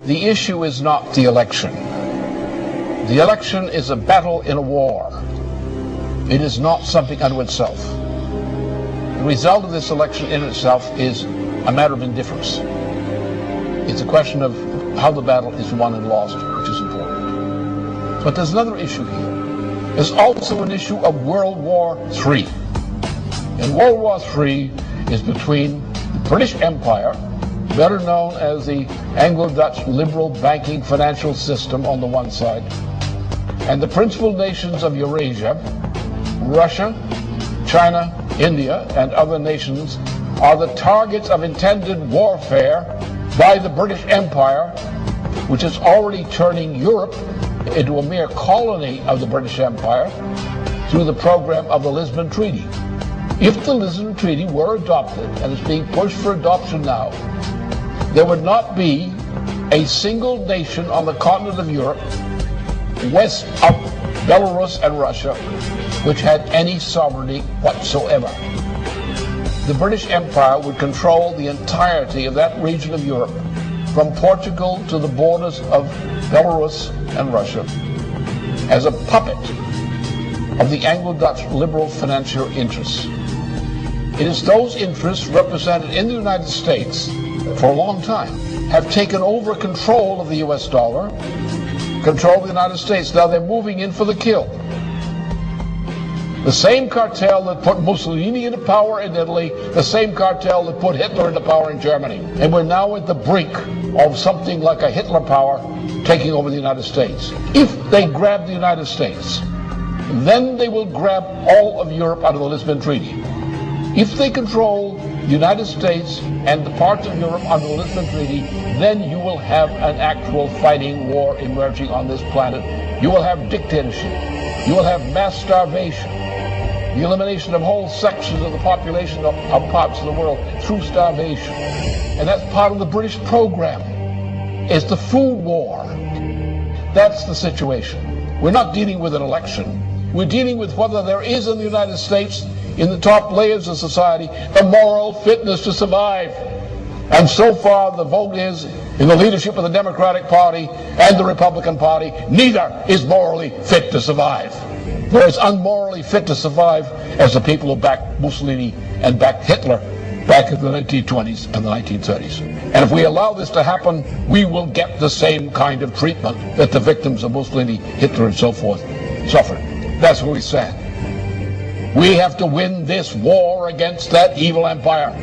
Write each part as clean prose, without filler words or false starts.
The issue is not the election. The election is a battle in a war. It is not something unto itself. The result of this election in itself is a matter of indifference. It's a question of how the battle is won and lost, which is important. But there's another issue here. There's also an issue of World War III. And World War III is between the British Empire, better known as the Anglo-Dutch liberal banking financial system on the one side, and the principal nations of Eurasia, Russia, China, India, and other nations are the targets of intended warfare by the British Empire, which is already turning Europe into a mere colony of the British Empire through the program of the Lisbon Treaty. If the Lisbon Treaty were adopted, and is being pushed for adoption now, there would not be a single nation on the continent of Europe, west of Belarus and Russia, which had any sovereignty whatsoever. The British Empire would control the entirety of that region of Europe, from Portugal to the borders of Belarus and Russia, as a puppet of the Anglo-Dutch liberal financial interests. It is those interests represented in the United States for a long time have taken over control of the US dollar, control of the United States. Now they're moving in for the kill. The same cartel that put Mussolini into power in Italy, the same cartel that put Hitler into power in Germany. And we're now at the brink of something like a Hitler power taking over the United States. If they grab the United States, then they will grab all of Europe under the Lisbon Treaty. If they control the United States and the parts of Europe under the Lisbon Treaty, then you will have an actual fighting war emerging on this planet. You will have dictatorship. You will have mass starvation. The elimination of whole sections of the population of parts of the world through starvation. And that's part of the British program. It's the food war. That's the situation. We're not dealing with an election. We're dealing with whether there is in the United States, in the top layers of society, the moral fitness to survive. And so far the vote is in the leadership of the Democratic Party and the Republican Party, neither is morally fit to survive. They're as unmorally fit to survive as the people who backed Mussolini and backed Hitler back in the 1920s and the 1930s. And if we allow this to happen, we will get the same kind of treatment that the victims of Mussolini, Hitler, and so forth suffered. That's what we said. We have to win this war against that evil empire.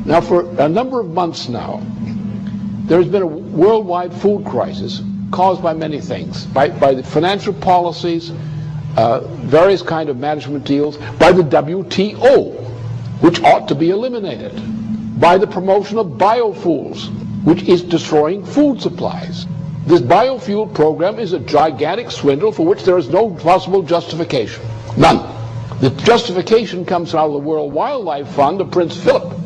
Now, for a number of months now, there has been a worldwide food crisis caused by many things, by the financial policies, various kind of management deals, by the WTO, which ought to be eliminated, by the promotion of biofuels, which is destroying food supplies. This biofuel program is a gigantic swindle for which there is no possible justification. None. The justification comes out of the World Wildlife Fund of Prince Philip.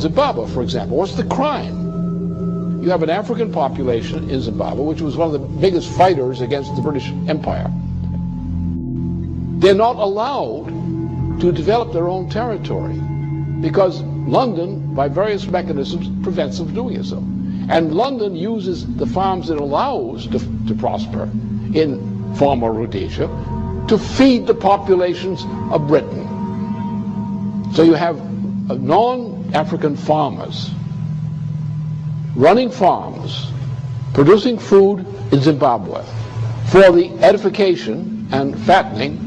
Zimbabwe, for example. What's the crime? You have an African population in Zimbabwe, which was one of the biggest fighters against the British Empire. They're not allowed to develop their own territory because London, by various mechanisms, prevents them from doing so. And London uses the farms it allows to prosper in former Rhodesia to feed the populations of Britain. So you have non-African farmers running farms, producing food in Zimbabwe for the edification and fattening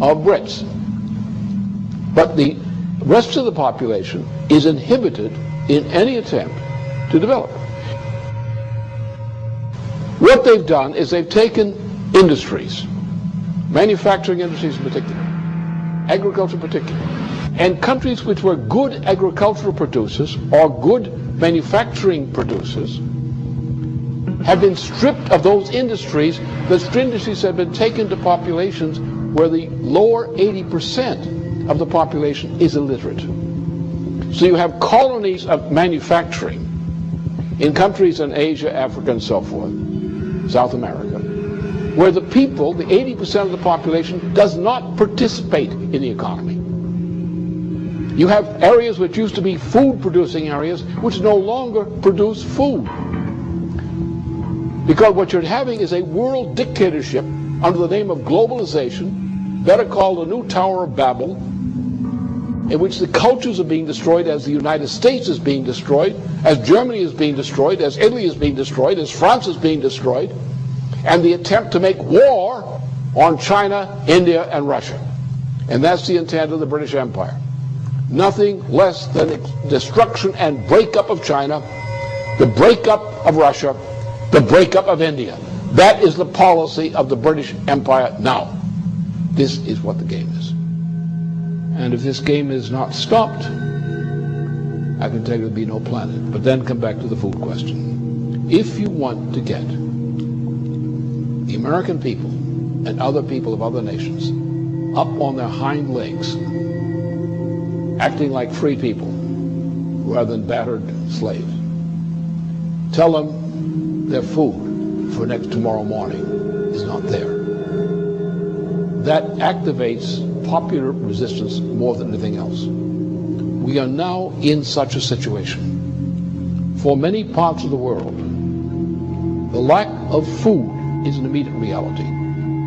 of Brits. But the rest of the population is inhibited in any attempt to develop. What they've done is they've taken industries, manufacturing industries in particular, agriculture in particular, and countries which were good agricultural producers or good manufacturing producers have been stripped of those industries. Those industries have been taken to populations where the lower 80% of the population is illiterate. So you have colonies of manufacturing in countries in Asia, Africa, and so forth, South America, where the people, the 80% of the population, does not participate in the economy. You have areas which used to be food-producing areas which no longer produce food. Because what you're having is a world dictatorship under the name of globalization, better called the new Tower of Babel, in which the cultures are being destroyed as the United States is being destroyed, as Germany is being destroyed, as Italy is being destroyed, as France is being destroyed, and the attempt to make war on China, India, and Russia. And that's the intent of the British Empire. Nothing less than the destruction and breakup of China, the breakup of Russia, the breakup of India. That is the policy of the British Empire now. This is what the game is. And if this game is not stopped, I can tell you there'll be no planet. But then come back to the food question. If you want to get the American people and other people of other nations up on their hind legs, acting like free people rather than battered slaves, tell them their food for tomorrow morning is not there. That activates popular resistance more than anything else. We are now in such a situation. For many parts of the world, the lack of food is an immediate reality.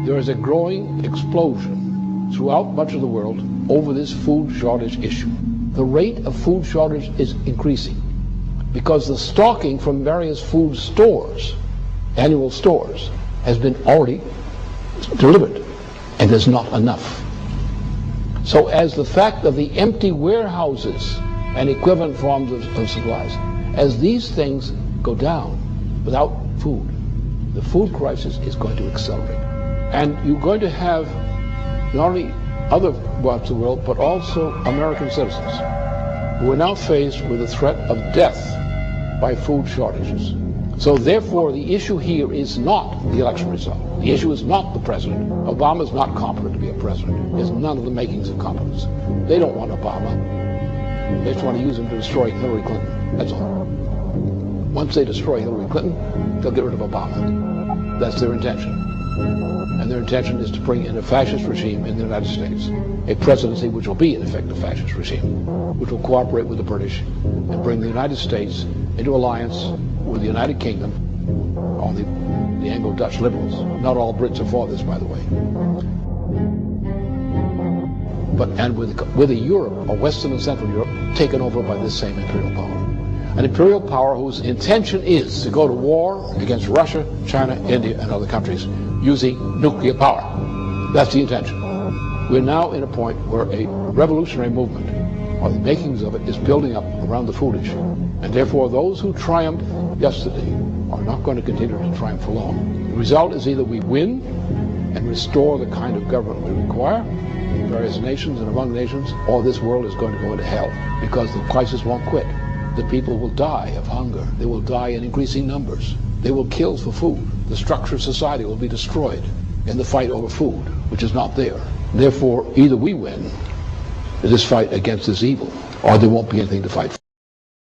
There is a growing explosion throughout much of the world over this food shortage issue. The rate of food shortage is increasing because the stocking from various food stores, annual stores, has been already delivered, and there's not enough. So as the fact of the empty warehouses and equivalent forms of supplies, as these things go down without food, the food crisis is going to accelerate. And you're going to have not only other parts of the world, but also American citizens who are now faced with the threat of death by food shortages. So therefore, the issue here is not the election result. The issue is not the president. Obama is not competent to be a president. There's none of the makings of competence. They don't want Obama. They just want to use him to destroy Hillary Clinton. That's all. Once they destroy Hillary Clinton, they'll get rid of Obama. That's their intention. And their intention is to bring in a fascist regime in the United States, a presidency which will be in effect a fascist regime, which will cooperate with the British and bring the United States into alliance with the United Kingdom, or the Anglo-Dutch liberals. Not all Brits are for this, by the way. And with a Europe, or Western and Central Europe, taken over by this same imperial power. An imperial power whose intention is to go to war against Russia, China, India, and other countries using nuclear power. That's the intention. We're now in a point where a revolutionary movement, or the makings of it, is building up around the food issue. And therefore, those who triumphed yesterday are not going to continue to triumph for long. The result is either we win and restore the kind of government we require in various nations and among nations, or this world is going to go into hell because the crisis won't quit. The people will die of hunger. They will die in increasing numbers. They will kill for food. The structure of society will be destroyed in the fight over food, which is not there. Therefore, either we win in this fight against this evil, or there won't be anything to fight for.